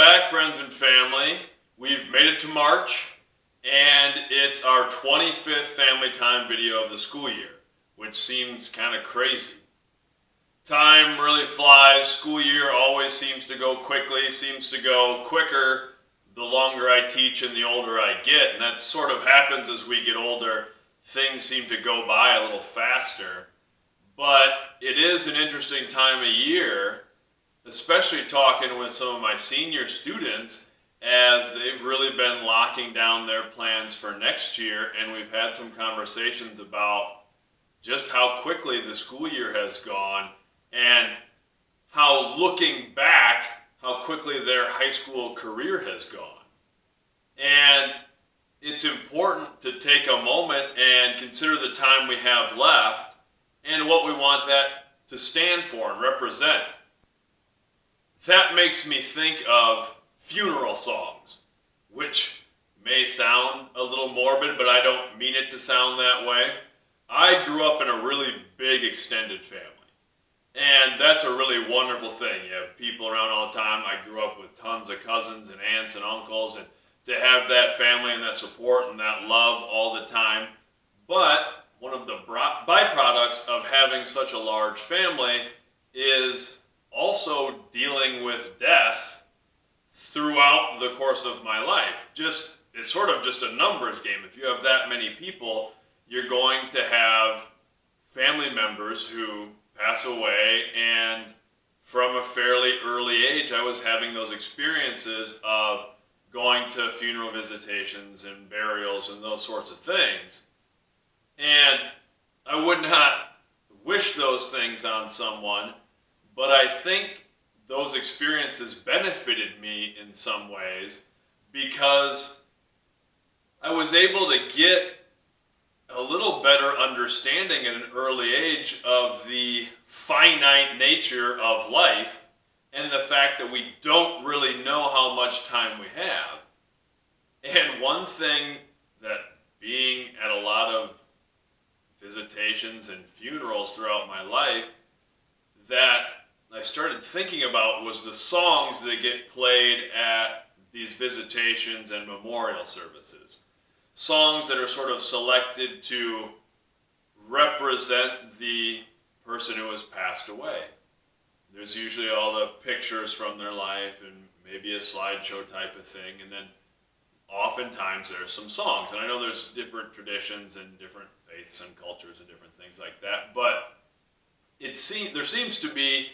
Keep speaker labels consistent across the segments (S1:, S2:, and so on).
S1: back, friends and family. We've made it to March, and it's our 25th family time video of the school year, which seems kind of crazy. Time really flies. School year always seems to go quickly, seems to go quicker the longer I teach and the older I get. And that sort of happens as we get older. Things seem to go by a little faster. But it is an interesting time of year, especially talking with some of my senior students, as they've really been locking down their plans for next year, and we've had some conversations about just how quickly the school year has gone and how, looking back, how quickly their high school career has gone. And it's important to take a moment and consider the time we have left and what we want that to stand for and represent. That makes me think of funeral songs, which may sound a little morbid, but I don't mean it to sound that way. I grew up in a really big extended family, and that's a really wonderful thing. You have people around all the time. I grew up with tons of cousins and aunts and uncles, and to have that family and that support and that love all the time. But one of the byproducts of having such a large family is also dealing with death throughout the course of my life. It's sort of just a numbers game. If you have that many people, you're going to have family members who pass away, and from a fairly early age, I was having those experiences of going to funeral visitations and burials and those sorts of things. And I would not wish those things on someone, but I think those experiences benefited me in some ways because I was able to get a little better understanding at an early age of the finite nature of life and the fact that we don't really know how much time we have. And one thing that, being at a lot of visitations and funerals throughout my life, that I started thinking about was the songs that get played at these visitations and memorial services. Songs that are sort of selected to represent the person who has passed away. There's usually all the pictures from their life and maybe a slideshow type of thing, and then oftentimes there's some songs. And I know there's different traditions and different faiths and cultures and different things like that, but there seems to be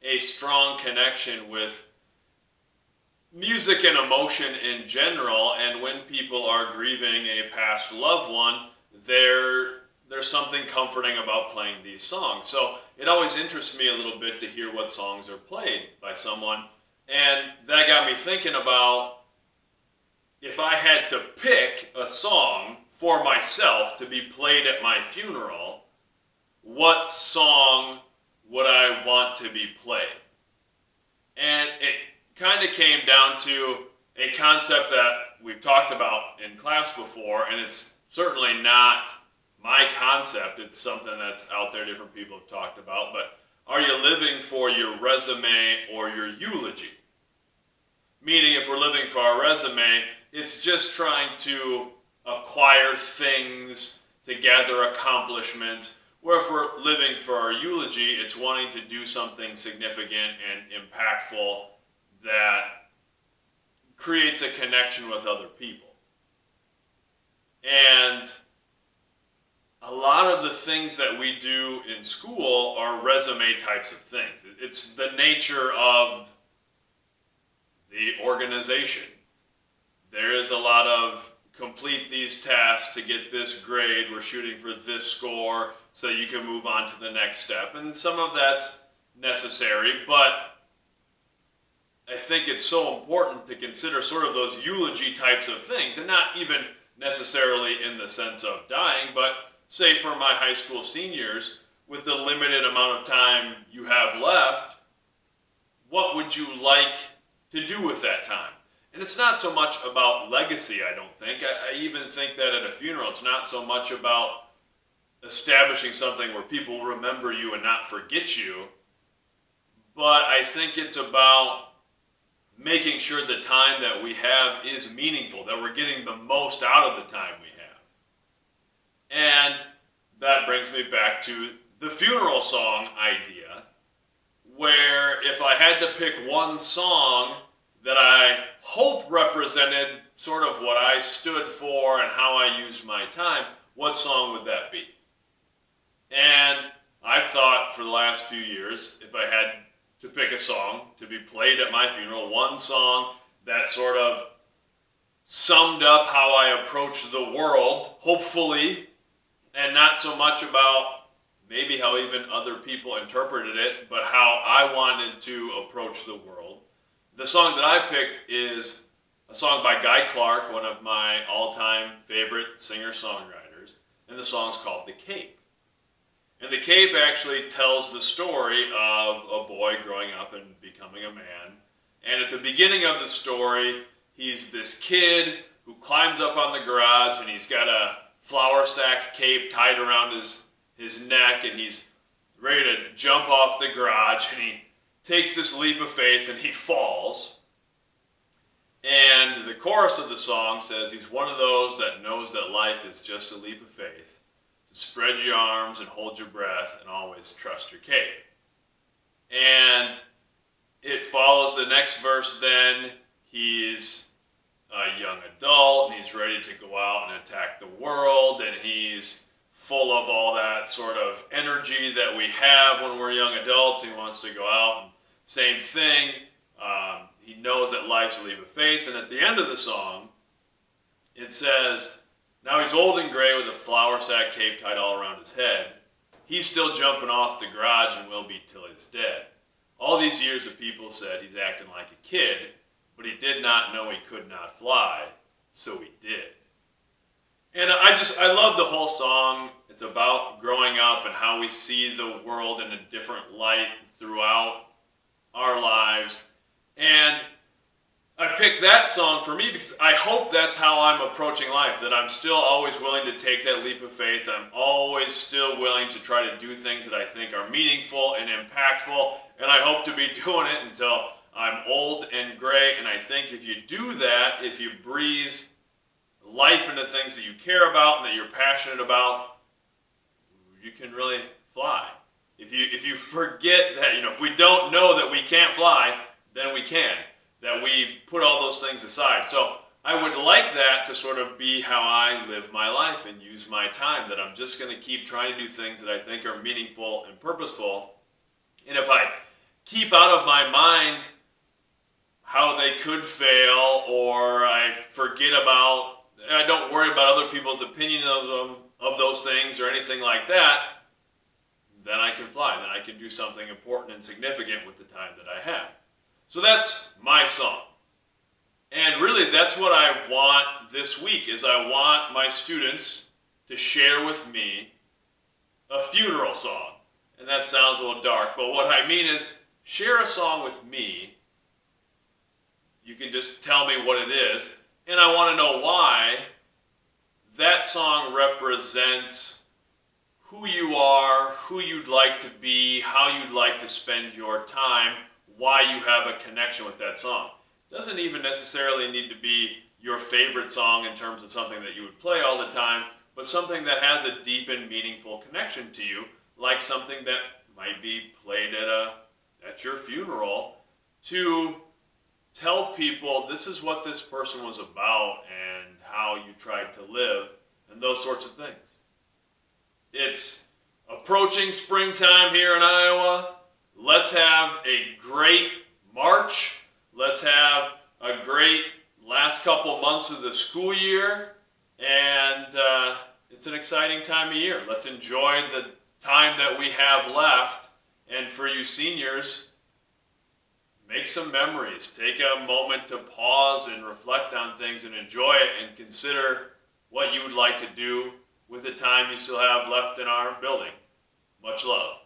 S1: a strong connection with music and emotion in general, and when people are grieving a past loved one, there's something comforting about playing these songs. So it always interests me a little bit to hear what songs are played by someone, and that got me thinking about if I had to pick a song for myself to be played at my funeral, what song would I want to be played? And it kind of came down to a concept that we've talked about in class before, and it's certainly not my concept. It's something that's out there, different people have talked about, but are you living for your resume or your eulogy? Meaning, if we're living for our resume, it's just trying to acquire things, to gather accomplishments, where if we're living for our eulogy, it's wanting to do something significant and impactful that creates a connection with other people. And a lot of the things that we do in school are resume types of things. It's the nature of the organization. There is a lot of complete these tasks to get this grade, we're shooting for this score so you can move on to the next step. And some of that's necessary, but I think it's so important to consider sort of those eulogy types of things, and not even necessarily in the sense of dying, but say for my high school seniors, with the limited amount of time you have left, what would you like to do with that time? And it's not so much about legacy, I don't think. I even think that at a funeral, it's not so much about establishing something where people remember you and not forget you, but I think it's about making sure the time that we have is meaningful, that we're getting the most out of the time we have. And that brings me back to the funeral song idea, where if I had to pick one song that I hope represented sort of what I stood for and how I used my time, what song would that be? And I've thought for the last few years, if I had to pick a song to be played at my funeral, one song that sort of summed up how I approach the world, hopefully, and not so much about maybe how even other people interpreted it, but how I wanted to approach the world. The song that I picked is a song by Guy Clark, one of my all-time favorite singer-songwriters, and the song's called The Cape. And The Cape actually tells the story of a boy growing up and becoming a man. And at the beginning of the story, he's this kid who climbs up on the garage, and he's got a flour sack cape tied around his neck, and he's ready to jump off the garage, and he takes this leap of faith, and he falls. And the chorus of the song says he's one of those that knows that life is just a leap of faith. So spread your arms and hold your breath and always trust your cape. And it follows the next verse then. He's a young adult, and he's ready to go out and attack the world, and he's full of all that sort of energy that we have when we're young adults. He wants to go out, and same thing. He knows that life's a leap of faith, and at the end of the song, it says, now he's old and gray with a flour sack cape tied all around his head. He's still jumping off the garage and will be till he's dead. All these years the people said he's acting like a kid, but he did not know he could not fly, so he did. And I love the whole song. It's about growing up and how we see the world in a different light throughout our lives. And I picked that song for me because I hope that's how I'm approaching life, that I'm still always willing to take that leap of faith. I'm always still willing to try to do things that I think are meaningful and impactful, and I hope to be doing it until I'm old and gray. And I think if you do that, if you breathe life into things that you care about and that you're passionate about, you can really fly. If you forget that, if we don't know that we can't fly, then we can. That we put all those things aside. So I would like that to sort of be how I live my life and use my time, that I'm just going to keep trying to do things that I think are meaningful and purposeful. And if I keep out of my mind how they could fail, or I don't worry about other people's opinion of those things or anything like that, then I can fly. Then I can do something important and significant with the time that I have. So that's my song. And really that's what I want this week, is I want my students to share with me a funeral song. And that sounds a little dark, but what I mean is share a song with me. You can just tell me what it is, and I want to know why that song represents who you are, who you'd like to be, how you'd like to spend your time, why you have a connection with that song. It doesn't even necessarily need to be your favorite song in terms of something that you would play all the time, but something that has a deep and meaningful connection to you, like something that might be played at your funeral to tell people this is what this person was about and how you tried to live and those sorts of things. It's approaching springtime here in Iowa. Let's have a great March. Let's have a great last couple months of the school year. And it's an exciting time of year. Let's enjoy the time that we have left. And for you seniors, make some memories. Take a moment to pause and reflect on things and enjoy it, and consider what you would like to do with the time you still have left in our building. Much love.